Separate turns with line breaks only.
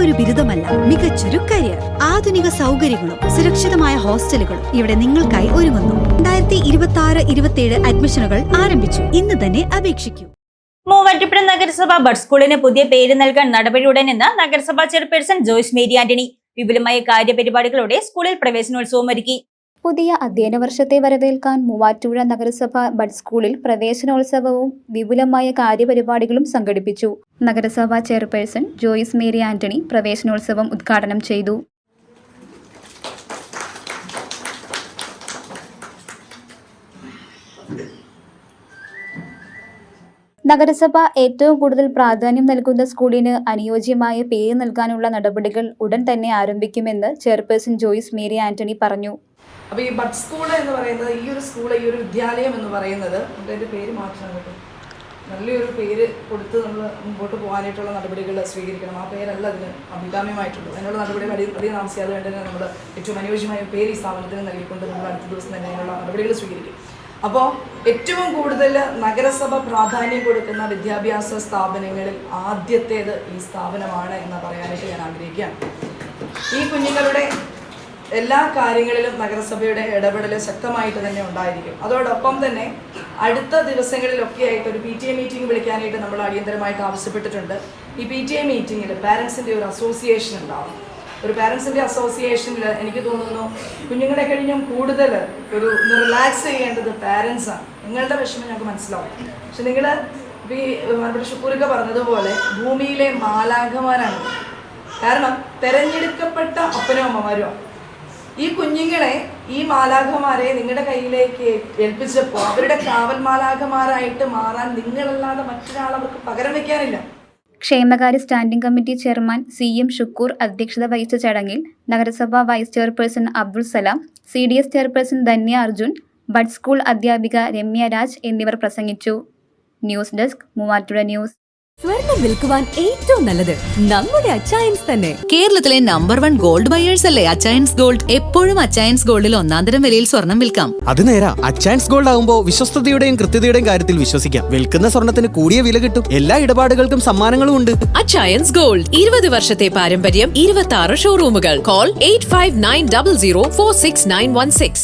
വെറുമൊരു ബിരുദമല്ല, മികച്ചൊരു കരിയർ. ആധുനിക സൗകര്യങ്ങളും സുരക്ഷിതമായ ഹോസ്റ്റലുകളും ഇവിടെ നിങ്ങൾക്കായി ഒരുങ്ങുന്നു. 2026-27 അഡ്മിഷനുകൾ ആരംഭിച്ചു. ഇന്ന് തന്നെ അപേക്ഷിക്കൂ.
മൂവാറ്റുപുഴ നഗരസഭ ബഡ് സ്കൂളിന് പുതിയ പേര് നൽകാൻ നടപടിയുടനെന്ന് നഗരസഭാ ചെയർപേഴ്സൺ ജോയ്സ് മേരി ആന്റണി വിപുലമായ കാര്യപരിപാടികളോടെ സ്കൂളിൽ പ്രവേശനോത്സവം ഒരുക്കി.
പുതിയ അധ്യയന വർഷത്തെ വരവേൽക്കാൻ മൂവാറ്റുപുഴ നഗരസഭ ബഡ് സ്കൂളിൽ പ്രവേശനോത്സവവും വിപുലമായ കാര്യപരിപാടികളും സംഘടിപ്പിച്ചു. നഗരസഭാ ചെയർപേഴ്സൺ ജോയ്സ് മേരി ആന്റണി പ്രവേശനോത്സവം ഉദ്ഘാടനം ചെയ്തു. നഗരസഭ ഏറ്റവും കൂടുതൽ പ്രാധാന്യം നൽകുന്ന സ്കൂളിന് അനുയോജ്യമായ പേര് നൽകാനുള്ള നടപടികൾ ഉടൻ തന്നെ ആരംഭിക്കുമെന്ന് ചെയർപേഴ്സൺ ജോയ്സ് മേരി ആന്റണി പറഞ്ഞു.
അപ്പോൾ ഈ ബഡ് സ്കൂൾ എന്ന് പറയുന്നത്, ഈ ഒരു വിദ്യാലയം എന്ന് പറയുന്നത് അതിൻ്റെ പേര് മാറ്റണം കേട്ടോ. നല്ലൊരു പേര് കൊടുത്ത് നമ്മൾ മുമ്പോട്ട് പോകാനായിട്ടുള്ള നടപടികൾ സ്വീകരിക്കണം. ആ പേരല്ല അതിന് അഭികാമ്യമായിട്ടുള്ളൂ. അതിനുള്ള നടപടികൾ അധികം താമസിയാതെ വേണ്ടി തന്നെ നമ്മൾ ഏറ്റവും അനുയോജ്യമായ പേര് ഈ സ്ഥാപനത്തിന് നൽകിക്കൊണ്ട് നമ്മൾ അടുത്ത ദിവസം തന്നെ അതിനുള്ള നടപടികൾ സ്വീകരിക്കും. അപ്പോൾ ഏറ്റവും കൂടുതൽ നഗരസഭ പ്രാധാന്യം കൊടുക്കുന്ന വിദ്യാഭ്യാസ സ്ഥാപനങ്ങളിൽ ആദ്യത്തേത് ഈ സ്ഥാപനമാണ് എന്ന് പറയാനായിട്ട് ഞാൻ ആഗ്രഹിക്കുകയാണ്. ഈ കുഞ്ഞുങ്ങളുടെ എല്ലാ കാര്യങ്ങളിലും നഗരസഭയുടെ ഇടപെടൽ ശക്തമായിട്ട് തന്നെ ഉണ്ടായിരിക്കും. അതോടൊപ്പം തന്നെ അടുത്ത ദിവസങ്ങളിലൊക്കെ ആയിട്ട് ഒരു PTA മീറ്റിംഗ് വിളിക്കാനായിട്ട് നമ്മൾ അടിയന്തരമായിട്ട് ആവശ്യപ്പെട്ടിട്ടുണ്ട്. ഈ PTA മീറ്റിങ്ങിൽ പാരൻസിൻ്റെ ഒരു അസോസിയേഷൻ ഉണ്ടാവും. ഒരു പാരൻസിൻ്റെ അസോസിയേഷനിൽ എനിക്ക് തോന്നുന്നു കുഞ്ഞുങ്ങളെ കഴിഞ്ഞും കൂടുതൽ ഒരു റിലാക്സ് ചെയ്യേണ്ടത് പാരൻസാണ്. നിങ്ങളുടെ വിഷമം ഞങ്ങൾക്ക് മനസ്സിലാവും. പക്ഷെ നിങ്ങൾ ഈ നമ്മുടെ ഷുക്കൂരൊക്കെ പറഞ്ഞതുപോലെ ഭൂമിയിലെ മാലാഖമാരാണ്. കാരണം തിരഞ്ഞെടുക്കപ്പെട്ട അപ്പനും അമ്മമാരും ഈ കുഞ്ഞുങ്ങളെ, ഈ മാലാഖമാരെ നിങ്ങളുടെ കയ്യിലേക്ക് ഏൽപ്പിച്ചപ്പോൾ അവരുടെ കാവൽ മാലാഖമാരായിട്ട് മാറാൻ നിങ്ങളല്ലാതെ മറ്റൊരാൾ അവർക്ക് പകരം വയ്ക്കാനില്ല.
ക്ഷേമകാര്യ standing committee chairman CM Shukkoor അധ്യക്ഷത വഹിച്ച ചടങ്ങിൽ നഗരസഭാ vice chairperson Abdul Salam, CDS chairperson Dhanya Arjun, bud school അധ്യാപിക രമ്യ രാജ് എന്നിവർ പ്രസംഗിച്ചു. News desk, Muvattupuzha news.
സ്വർണം വിൽക്കുവാൻ ഏറ്റവും നല്ലത് നമ്മുടെ അച്ചയൻസ് തന്നെ. കേരളത്തിലെ നമ്പർ 1 ഗോൾഡ് ബയേഴ്സ് അല്ലേ അച്ചയൻസ് ഗോൾഡ്. എപ്പോഴും അച്ചയൻസ് ഗോൾഡിൽ ഒന്നാന്തരം വിലയിൽ സ്വർണം വിൽക്കാം.
അത് നേരാ. അച്ചയൻസ് ഗോൾഡ് ആകുമ്പോൾ വിശ്വസ്തതയുടെയും കൃത്യതയുടെയും കാര്യത്തിൽ വിശ്വസിക്കാം. വിൽക്കുന്ന സ്വർണത്തിന് കൂടിയ വില കിട്ടും. എല്ലാ ഇടപാടുകൾക്കും സമ്മാനങ്ങളും ഉണ്ട്.
അച്ചയൻസ് ഗോൾഡ് 20 വർഷത്തെ പാരമ്പര്യം, 26 ഷോറൂമുകൾ. കോൾ 8590046916.